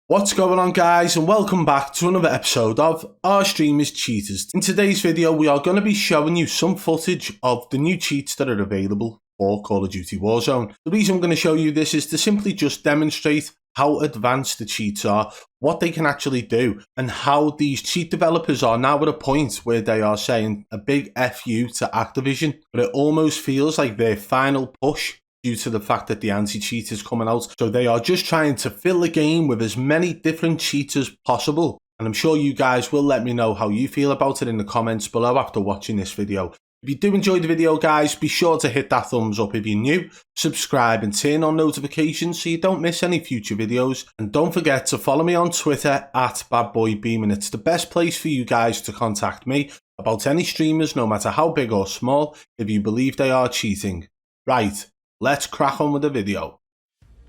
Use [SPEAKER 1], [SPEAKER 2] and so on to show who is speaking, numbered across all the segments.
[SPEAKER 1] What's going on, guys, and welcome back to another episode of Our Streamers Cheaters. In today's video we are going to be showing you some footage of the new cheats that are available for Call of Duty Warzone. The reason I'm going to show you this is to simply just demonstrate how advanced the cheats are, what they can actually do, and how these cheat developers are now at a point where they are saying a big FU to Activision, but it almost feels like their final push due to the fact that the anti-cheat is coming out. So they are just trying to fill the game with as many different cheats as possible. And I'm sure you guys will let me know how you feel about it in the comments below after watching this video. If you do enjoy the video, guys, be sure to hit that thumbs up if you're new, subscribe and turn on notifications so you don't miss any future videos. And don't forget to follow me on Twitter at BadBoy Beaman. It's the best place for you guys to contact me about any streamers, no matter how big or small, if you believe they are cheating. Right. Let's crack on with the video.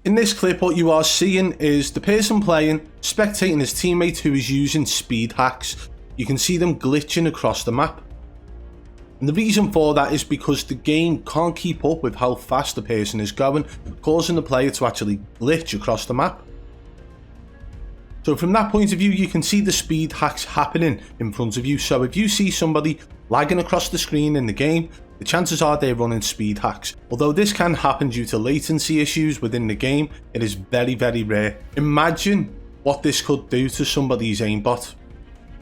[SPEAKER 1] In this clip, what you are seeing is the person playing spectating his teammate who is using speed hacks. You can see them glitching across the map. And the reason for that is because the game can't keep up with how fast the person is going, causing the player to actually glitch across the map. So from that point of view, you can see the speed hacks happening in front of you. So if you see somebody lagging across the screen in the game, the chances are they're running speed hacks. Although this can happen due to latency issues within the game, it is very, very rare. Imagine what this could do to somebody's aimbot.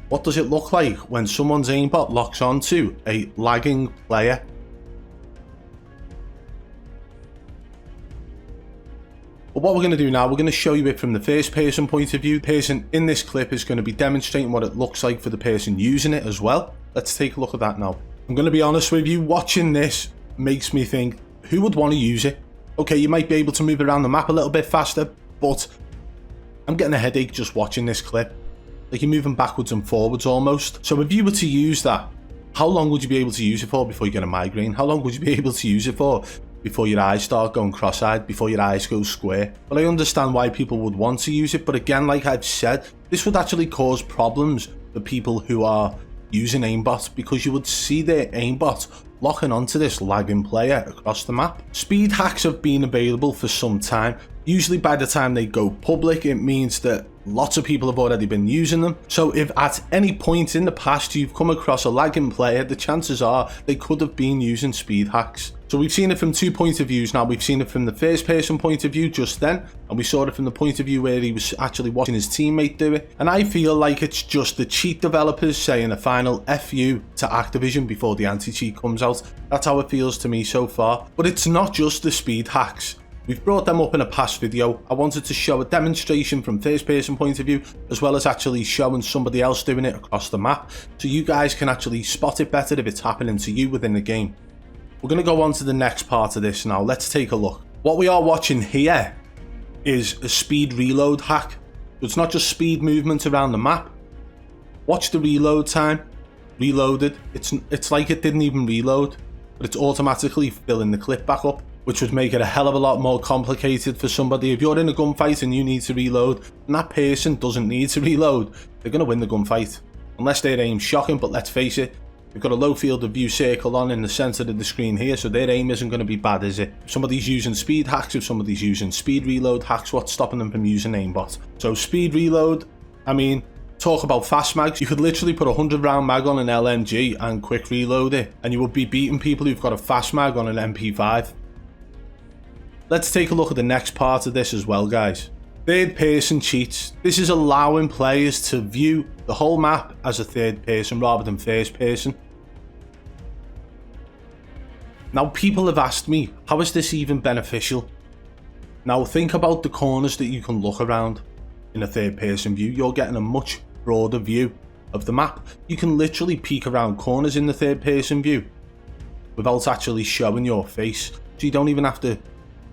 [SPEAKER 1] What does it look like when someone's aimbot locks onto a lagging player? But what we're going to do now, we're going to show you it from the first person point of view. The person in this clip is going to be demonstrating what it looks like for the person using it as well. Let's take a look at that now. I'm going to be honest with you, watching this makes me think, who would want to use it? Okay, you might be able to move around the map a little bit faster, but I'm getting a headache just watching this clip. Like you're moving backwards and forwards almost. So if you were to use that, how long would you be able to use it for before you get a migraine? How long would you be able to use it for before your eyes start going cross-eyed, before your eyes go square? But I understand why people would want to use it, but again, like I've said, this would actually cause problems for people who are using aimbot, because you would see their aimbot locking onto this lagging player across the map. Speed hacks have been available for some time. Usually by the time they go public, it means that lots of people have already been using them. So if at any point in the past you've come across a lagging player, the chances are they could have been using speed hacks. So we've seen it from two points of views now. We've seen it from the first person point of view just then, and we saw it from the point of view where he was actually watching his teammate do it. And I feel like it's just the cheat developers saying a final FU to Activision before the anti-cheat comes out. That's how it feels to me so far. But it's not just the speed hacks. We've brought them up in a past video. I wanted to show a demonstration from first person point of view, as well as actually showing somebody else doing it across the map, so you guys can actually spot it better if it's happening to you within the game. We're going to go on to the next part of this now. Let's take a look. What we are watching here is a speed reload hack. So it's not just speed movement around the map. Watch the reload time. Reloaded. It's like it didn't even reload, but it's automatically filling the clip back up, which would make it a hell of a lot more complicated for somebody. If you're in a gunfight and you need to reload, and that person doesn't need to reload, they're going to win the gunfight. Unless their aim's shocking, but let's face it, we've got a low field of view circle on in the center of the screen here, so their aim isn't going to be bad, is it? If somebody's using speed hacks, if somebody's using speed reload hacks, what's stopping them from using aimbot? So speed reload, I mean, talk about fast mags. You could literally put a 100-round mag on an LMG and quick reload it, and you would be beating people who've got a fast mag on an MP5. Let's take a look at the next part of this as well, guys. Third person cheats. This is allowing players to view the whole map as a third person rather than first person. Now, people have asked me, how is this even beneficial? Now, think about the corners that you can look around in a third person view. You're getting a much broader view of the map. You can literally peek around corners in the third person view without actually showing your face. So you don't even have to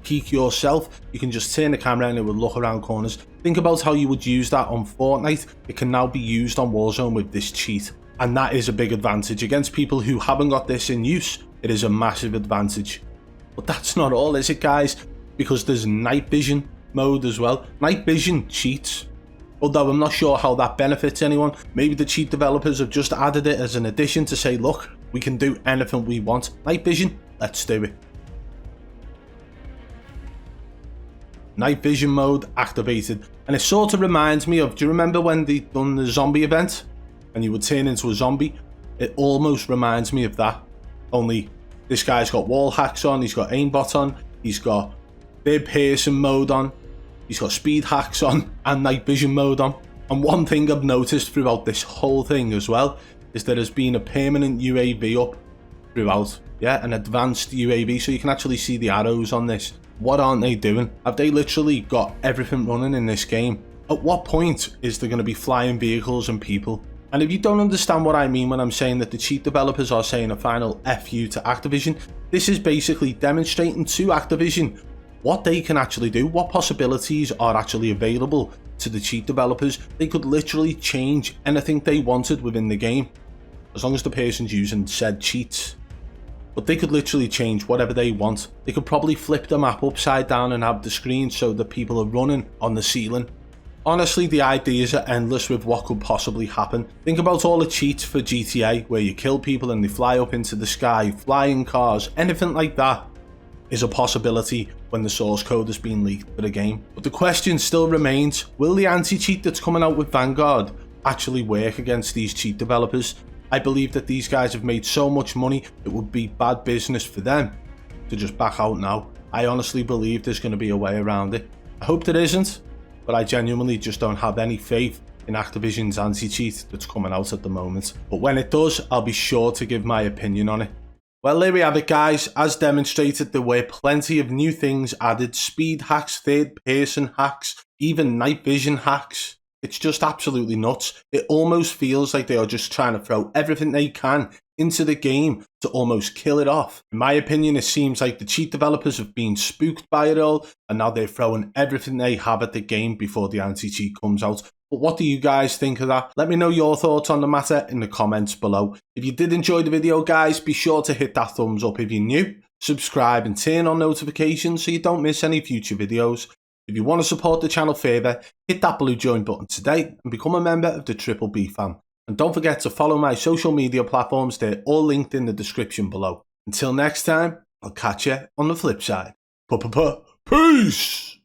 [SPEAKER 1] peek yourself. You can just turn the camera and it will look around corners. Think about how you would use that on Fortnite. It can now be used on Warzone with this cheat, and that is a big advantage against people who haven't got this in use. It is a massive advantage. But that's not all, is it, guys? Because there's night vision mode as well. Night vision cheats, although I'm not sure how that benefits anyone. Maybe the cheat developers have just added it as an addition to say, look, we can do anything we want. Night vision, let's do it. night vision mode activated. And it sort of reminds me of, do you remember when they done the zombie event and you would turn into a zombie? It almost reminds me of that, only this guy's got wall hacks on, he's got aimbot on, he's got third person mode on, he's got speed hacks on and night vision mode on. And one thing I've noticed throughout this whole thing as well is there has been a permanent UAV up throughout. Yeah, an advanced UAV, so you can actually see the arrows on this. What aren't they doing? Have they literally got everything running in this game? At what point is there going to be flying vehicles and people? And if you don't understand what I mean when I'm saying that the cheat developers are saying a final FU to Activision, this is basically demonstrating to Activision what they can actually do, what possibilities are actually available to the cheat developers. They could literally change anything they wanted within the game, as long as the person's using said cheats. But they could literally change whatever they want. They could probably flip the map upside down and have the screen so that people are running on the ceiling. Honestly, the ideas are endless with what could possibly happen. Think about all the cheats for GTA where you kill people and they fly up into the sky, flying cars, anything like that is a possibility when the source code has been leaked for the game. But the question still remains, will the anti-cheat that's coming out with Vanguard actually work against these cheat developers? I believe that these guys have made so much money, it would be bad business for them to just back out now. I honestly believe there's going to be a way around it. I hope there isn't, but I genuinely just don't have any faith in Activision's anti-cheat that's coming out at the moment. But when it does, I'll be sure to give my opinion on it. Well, there we have it, guys. As demonstrated, there were plenty of new things added. Speed hacks, third-person hacks, even night vision hacks. It's just absolutely nuts. It almost feels like they are just trying to throw everything they can into the game to almost kill it off. In my opinion, it seems like the cheat developers have been spooked by it all, and now they're throwing everything they have at the game before the anti-cheat comes out. But what do you guys think of that? Let me know your thoughts on the matter in the comments below. If you did enjoy the video, guys, be sure to hit that thumbs up if you're new, subscribe and turn on notifications so you don't miss any future videos. If you want to support the channel further, hit that blue join button today and become a member of the Triple B fam. And don't forget to follow my social media platforms, they're all linked in the description below. Until next time, I'll catch you on the flip side. Peace!